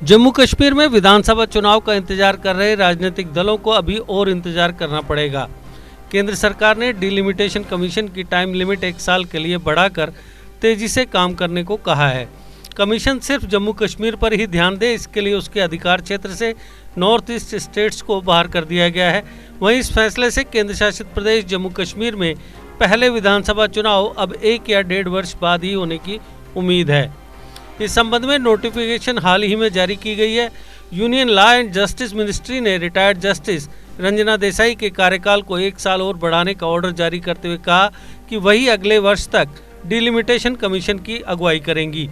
जम्मू कश्मीर में विधानसभा चुनाव का इंतजार कर रहे राजनीतिक दलों को अभी और इंतजार करना पड़ेगा। केंद्र सरकार ने डिलिमिटेशन कमीशन की टाइम लिमिट 1 साल के लिए बढ़ाकर तेजी से काम करने को कहा है। कमीशन सिर्फ जम्मू कश्मीर पर ही ध्यान दे, इसके लिए उसके अधिकार क्षेत्र से नॉर्थ ईस्ट स्टेट्स को बाहर कर दिया गया है। वहीं इस फैसले से केंद्र शासित प्रदेश जम्मू कश्मीर में पहले विधानसभा चुनाव अब 1 या 1.5 वर्ष बाद ही होने की उम्मीद है। इस संबंध में नोटिफिकेशन हाल ही में जारी की गई है। Union law and justice ministry ने रिटायर्ड जस्टिस रंजना देसाई के कार्यकाल को 1 साल और बढ़ाने का ऑर्डर जारी करते हुए कहा कि वही अगले वर्ष तक डिलिमिटेशन कमीशन की अगुवाई करेंगी।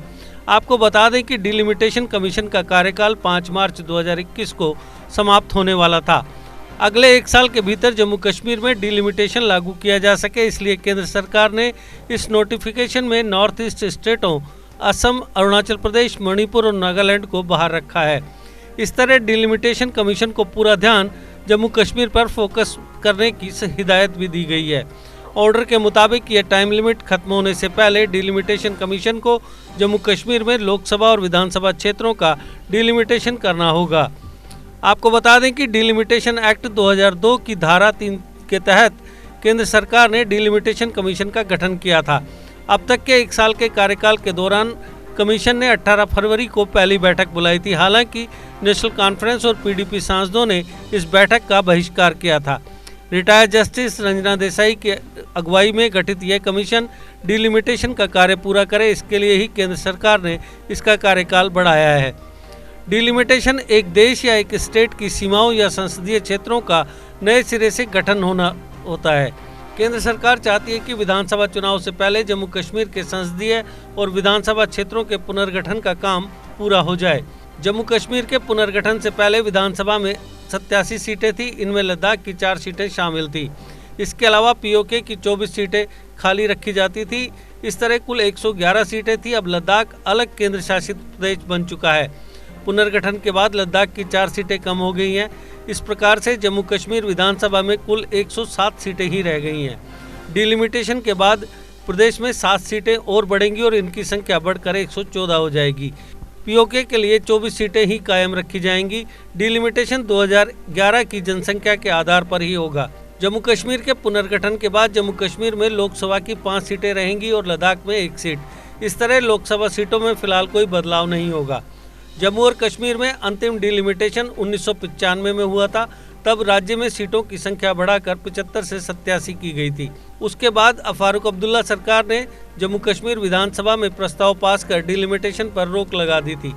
आपको बता दें कि डिलिमिटेशन कमीशन का कार्यकाल 5 मार्च 2021 को समाप्त होने वाला था। अगले 1 साल के भीतर जम्मू कश्मीर में डिलिमिटेशन लागू किया जा सके, इसलिए केंद्र सरकार ने इस नोटिफिकेशन में नॉर्थ ईस्ट स्टेटों असम, अरुणाचल प्रदेश, मणिपुर और नागालैंड को बाहर रखा है। इस तरह डिलिमिटेशन कमीशन को पूरा ध्यान जम्मू कश्मीर पर फोकस करने की हिदायत भी दी गई है। ऑर्डर के मुताबिक यह टाइम लिमिट खत्म होने से पहले डिलिमिटेशन कमीशन को जम्मू कश्मीर में लोकसभा और विधानसभा क्षेत्रों का डिलिमिटेशन करना होगा। आपको बता दें कि डिलिमिटेशन एक्ट 2002 की धारा 3 के तहत केंद्र सरकार ने डिलिमिटेशन कमीशन का गठन किया था। अब तक के 1 साल के कार्यकाल के दौरान कमीशन ने 18 फरवरी को पहली बैठक बुलाई थी। हालांकि नेशनल कॉन्फ्रेंस और पीडीपी सांसदों ने इस बैठक का बहिष्कार किया था। रिटायर्ड जस्टिस रंजना देसाई की अगुवाई में गठित यह कमीशन डिलिमिटेशन का कार्य पूरा करे, इसके लिए ही केंद्र सरकार ने इसका कार्यकाल बढ़ाया है। डिलिमिटेशन एक देश या एक स्टेट की सीमाओं या संसदीय क्षेत्रों का नए सिरे से गठन होता है। केंद्र सरकार चाहती है कि विधानसभा चुनाव से पहले जम्मू कश्मीर के संसदीय और विधानसभा क्षेत्रों के पुनर्गठन का काम पूरा हो जाए। जम्मू कश्मीर के पुनर्गठन से पहले विधानसभा में 87 सीटें थी, इनमें लद्दाख की 4 सीटें शामिल थी। इसके अलावा पीओके की 24 सीटें खाली रखी जाती थी। इस तरह कुल 111 सीटें थी। अब लद्दाख अलग केंद्र शासित प्रदेश बन चुका है। पुनर्गठन के बाद लद्दाख की 4 सीटें कम हो गई हैं। इस प्रकार से जम्मू कश्मीर विधानसभा में कुल 107 सीटें ही रह गई हैं। डिलिमिटेशन के बाद प्रदेश में 7 सीटें और बढ़ेंगी और इनकी संख्या बढ़कर 114 हो जाएगी। पीओके के लिए 24 सीटें ही कायम रखी जाएंगी। डिलिमिटेशन 2011 की जनसंख्या के आधार पर ही होगा। जम्मू कश्मीर के पुनर्गठन के बाद जम्मू कश्मीर में लोकसभा की 5 सीटें रहेंगी और लद्दाख में 1 सीट। इस तरह लोकसभा सीटों में फिलहाल कोई बदलाव नहीं होगा। जम्मू और कश्मीर में अंतिम डिलिमिटेशन 1995 में हुआ था। तब राज्य में सीटों की संख्या बढ़ाकर 75 से 87 की गई थी। उसके बाद फारूक अब्दुल्ला सरकार ने जम्मू कश्मीर विधानसभा में प्रस्ताव पास कर डिलिमिटेशन पर रोक लगा दी थी।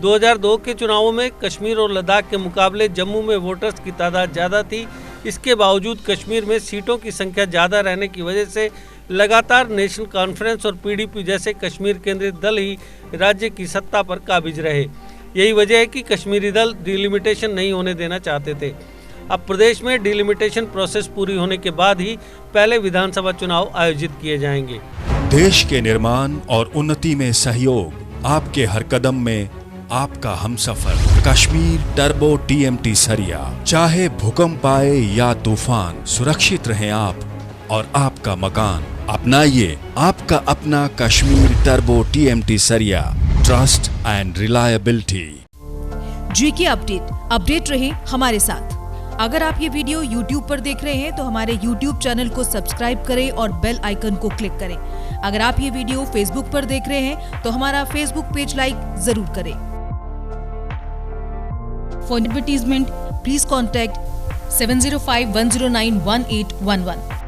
2002 के चुनावों में कश्मीर और लद्दाख के मुकाबले जम्मू में वोटर्स की तादाद ज़्यादा थी। इसके बावजूद कश्मीर में सीटों की संख्या ज़्यादा रहने की वजह से लगातार नेशनल कॉन्फ्रेंस और पीडीपी जैसे कश्मीर केंद्रित दल ही राज्य की सत्ता पर काबिज रहे। यही वजह है कि कश्मीरी दल डिलिमिटेशन नहीं होने देना चाहते थे। अब प्रदेश में डिलिमिटेशन प्रोसेस पूरी होने के बाद ही पहले विधानसभा चुनाव आयोजित किए जाएंगे। देश के निर्माण और उन्नति में सहयोग, आपके हर कदम में आपका हमसफर। कश्मीर टर्बो TMT सरिया। चाहे भूकंप आए या तूफान, सुरक्षित रहें आप और आपका मकान। अपनाइए आपका अपना कश्मीर टर्बो TMT सरिया। Trust and reliability. GK update रहे हमारे साथ। अगर आप ये वीडियो YouTube पर देख रहे हैं तो हमारे YouTube चैनल को सब्सक्राइब करें और बेल आइकन को क्लिक करें। अगर आप ये वीडियो Facebook पर देख रहे हैं तो हमारा Facebook पेज लाइक जरूर करें। For advertisement, please contact 705-109-1811.